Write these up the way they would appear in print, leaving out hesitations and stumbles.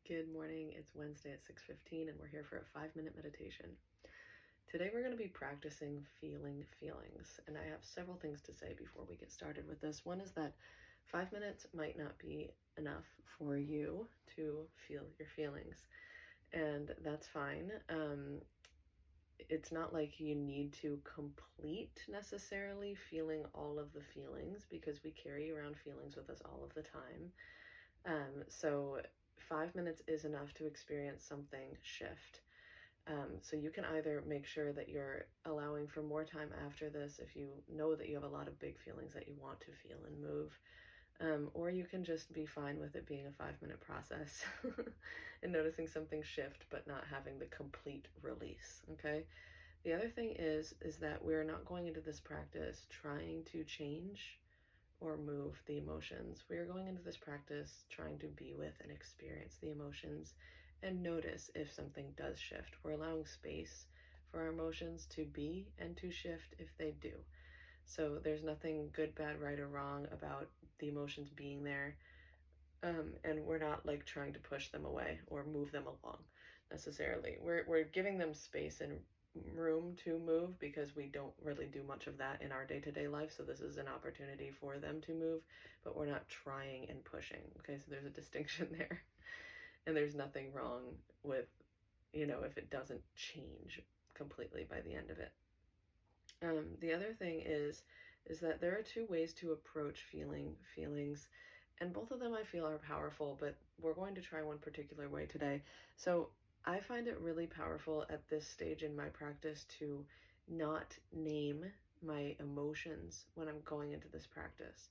Good morning. It's Wednesday at 6:15 and we're here for a 5-minute meditation. Today we're going to be practicing feeling feelings, and I have several things to say before we get started with this. One is that 5 minutes might not be enough for you to feel your feelings, and that's fine. It's not like you need to complete necessarily feeling all of the feelings, because we carry around feelings with us all of the time. So 5 minutes is enough to experience something shift. So you can either make sure that you're allowing for more time after this if you know that you have a lot of big feelings that you want to feel and move, or you can just be fine with it being a 5-minute process and noticing something shift but not having the complete release, okay? The other thing is that we're not going into this practice trying to change or move the emotions. We are going into this practice trying to be with and experience the emotions and notice if something does shift. We're allowing space for our emotions to be and to shift if they do. So there's nothing good, bad, right, or wrong about the emotions being there. And we're not like trying to push them away or move them along necessarily. We're giving them space and room to move because we don't really do much of that in our day-to-day life. So this is an opportunity for them to move, but we're not trying and pushing. Okay, so there's a distinction there. And there's nothing wrong with, if it doesn't change completely by the end of it. The other thing is that there are two ways to approach feelings, and both of them I feel are powerful, but we're going to try one particular way today. So I find it really powerful at this stage in my practice to not name my emotions when I'm going into this practice.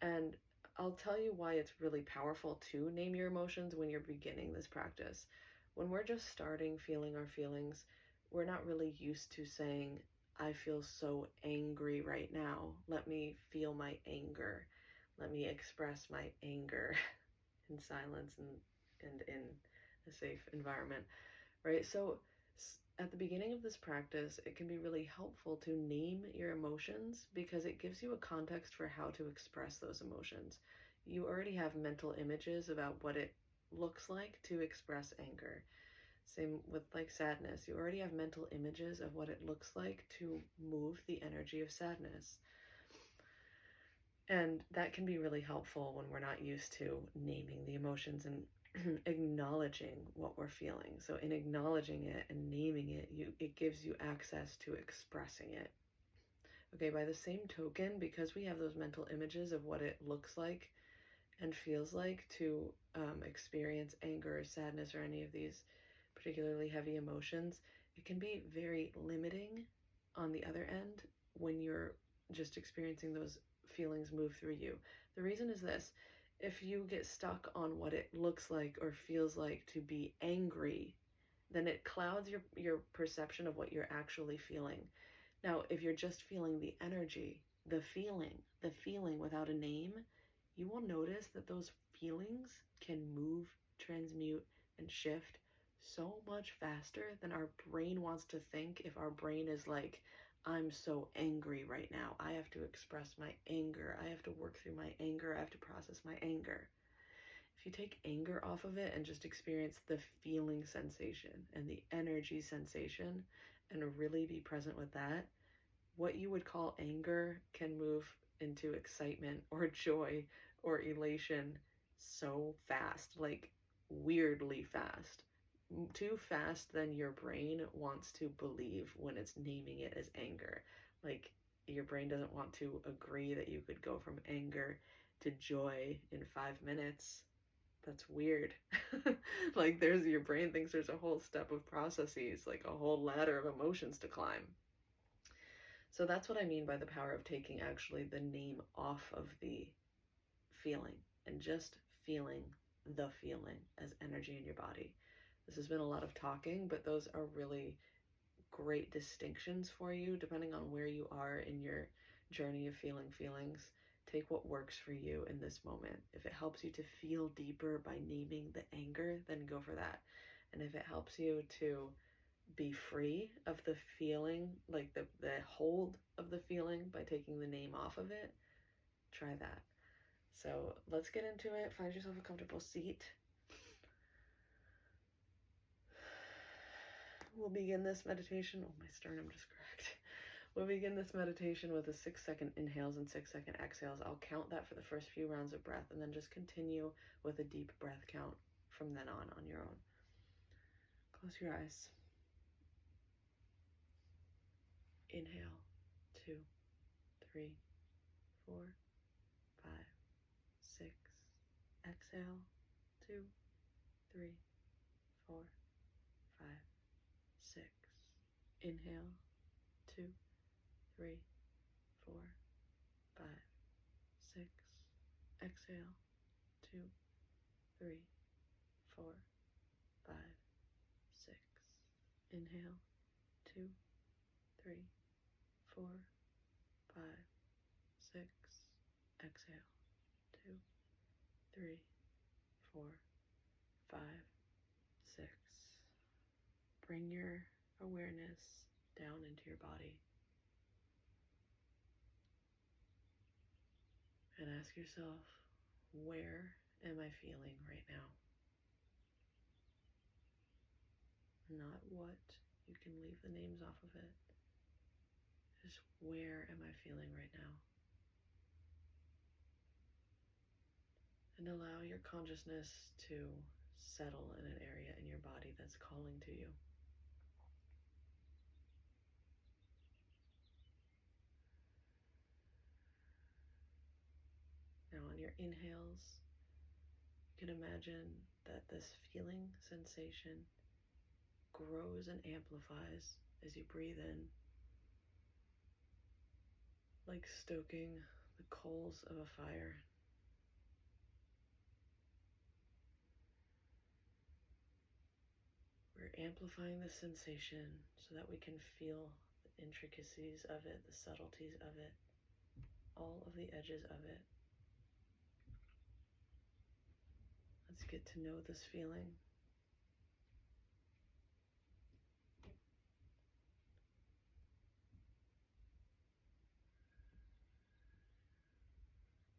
And I'll tell you why it's really powerful to name your emotions when you're beginning this practice. When we're just starting feeling our feelings, we're not really used to saying, I feel so angry right now. Let me feel my anger. Let me express my anger in silence and in a safe environment, right? So at the beginning of this practice, it can be really helpful to name your emotions because it gives you a context for how to express those emotions. You already have mental images about what it looks like to express anger. Same with like sadness. You already have mental images of what it looks like to move the energy of sadness. And that can be really helpful when we're not used to naming the emotions and acknowledging what we're feeling. So in acknowledging it and naming it, it gives you access to expressing it. Okay, by the same token, because we have those mental images of what it looks like and feels like to experience anger or sadness or any of these particularly heavy emotions, it can be very limiting on the other end when you're just experiencing those feelings move through you. The reason is this: if you get stuck on what it looks like or feels like to be angry, then it clouds your perception of what you're actually feeling. Now, if you're just feeling the energy, the feeling without a name, you will notice that those feelings can move, transmute, and shift so much faster than our brain wants to think. If our brain is like, I'm so angry right now, I have to express my anger, I have to work through my anger, I have to process my anger. If you take anger off of it and just experience the feeling sensation and the energy sensation and really be present with that, what you would call anger can move into excitement or joy or elation so fast, like weirdly fast. Too fast than your brain wants to believe when it's naming it as anger. Like, your brain doesn't want to agree that you could go from anger to joy in 5 minutes. That's weird. Like, your brain thinks there's a whole step of processes, like a whole ladder of emotions to climb. So that's what I mean by the power of taking actually the name off of the feeling and just feeling the feeling as energy in your body. This has been a lot of talking, but those are really great distinctions for you depending on where you are in your journey of feeling feelings. Take what works for you in this moment. If it helps you to feel deeper by naming the anger, then go for that. And if it helps you to be free of the feeling, like the hold of the feeling by taking the name off of it, try that. So let's get into it. Find yourself a comfortable seat. We'll begin this meditation. Oh, my sternum just cracked. We'll begin this meditation with a 6-second inhales and 6-second exhales. I'll count that for the first few rounds of breath and then just continue with a deep breath count from then on your own. Close your eyes. Inhale, 2, 3, 4, 5, 6. Exhale, 2, 3, 4, 5, 6. Inhale, 2, 3, 4, 5, 6. Exhale, 2, 3, 4, 5, 6. Inhale, 2, 3, 4, 5, 6. Exhale, 2, 3, 4, 5, 6. Bring your awareness down into your body and ask yourself, where am I feeling right now? Not what. You can leave the names off of it. Just where am I feeling right now? And allow your consciousness to settle in an area in your body that's calling to you. Now on your inhales, you can imagine that this feeling sensation grows and amplifies as you breathe in, like stoking the coals of a fire. We're amplifying the sensation so that we can feel the intricacies of it, the subtleties of it, all of the edges of it. Let's get to know this feeling.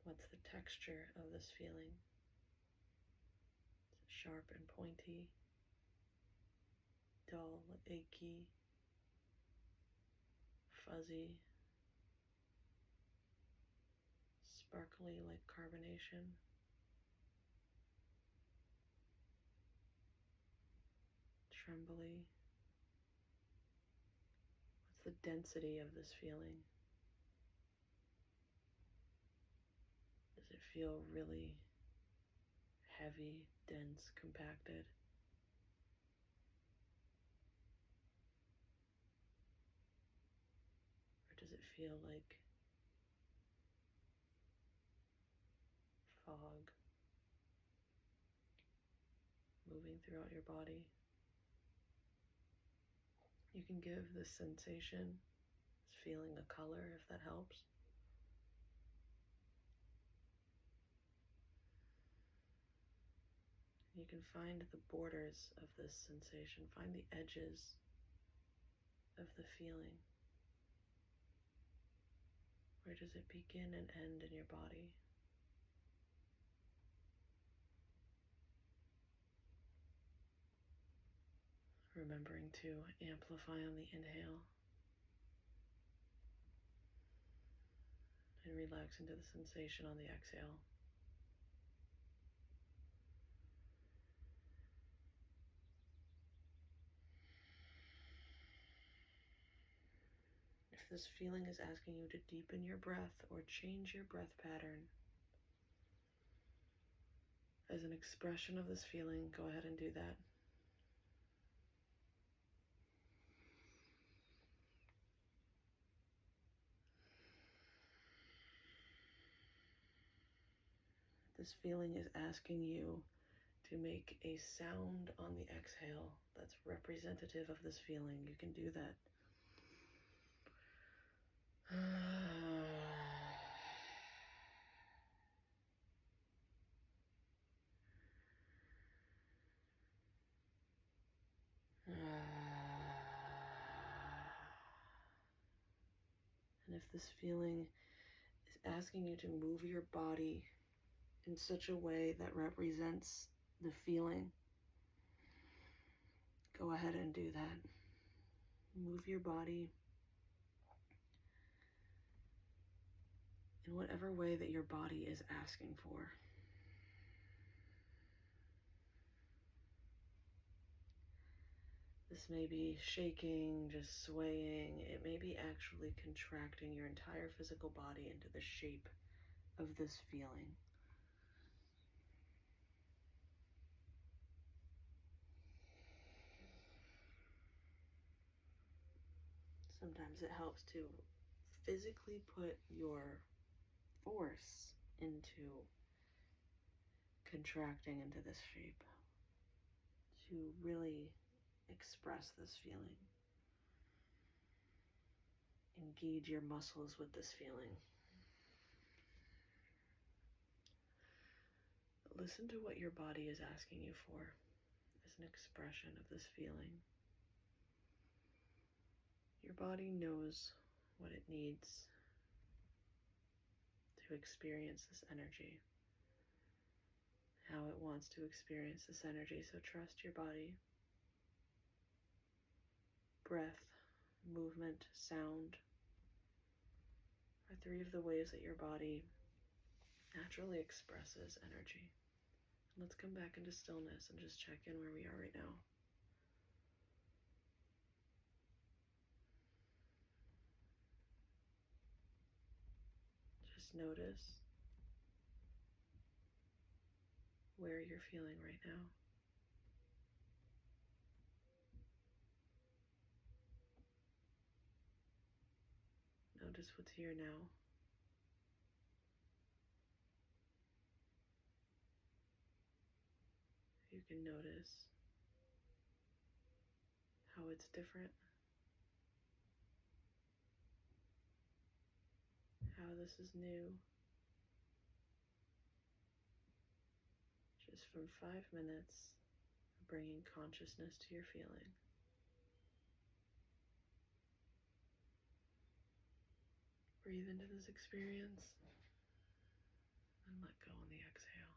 What's the texture of this feeling? Is it sharp and pointy? Dull, achy, fuzzy, sparkly like carbonation? Trembly? What's the density of this feeling? Does it feel really heavy, dense, compacted? Or does it feel like fog moving throughout your body? You can give this sensation, this feeling, a color if that helps. You can find the borders of this sensation, find the edges of the feeling. Where does it begin and end in your body? Remembering to amplify on the inhale and relax into the sensation on the exhale. If this feeling is asking you to deepen your breath or change your breath pattern, as an expression of this feeling, go ahead and do that. This feeling is asking you to make a sound on the exhale that's representative of this feeling. You can do that. And if this feeling is asking you to move your body in such a way that represents the feeling, go ahead and do that. Move your body in whatever way that your body is asking for. This may be shaking, just swaying. It may be actually contracting your entire physical body into the shape of this feeling. Sometimes it helps to physically put your force into contracting into this shape to really express this feeling. Engage your muscles with this feeling. Listen to what your body is asking you for as an expression of this feeling. Your body knows what it needs to experience this energy, how it wants to experience this energy, so trust your body. Breath, movement, sound are three of the ways that your body naturally expresses energy. Let's come back into stillness and just check in where we are right now. Just notice where you're feeling right now. Notice what's here now. You can notice how it's different, how this is new. Just from 5 minutes of bringing consciousness to your feeling. Breathe into this experience and let go on the exhale.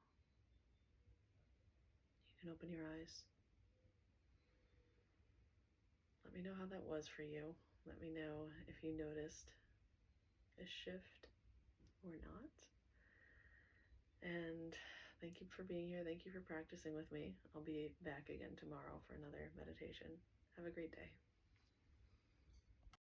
You can open your eyes. Let me know how that was for you. Let me know if you noticed a shift or not. And thank you for being here. Thank you for practicing with me. I'll be back again tomorrow for another meditation. Have a great day.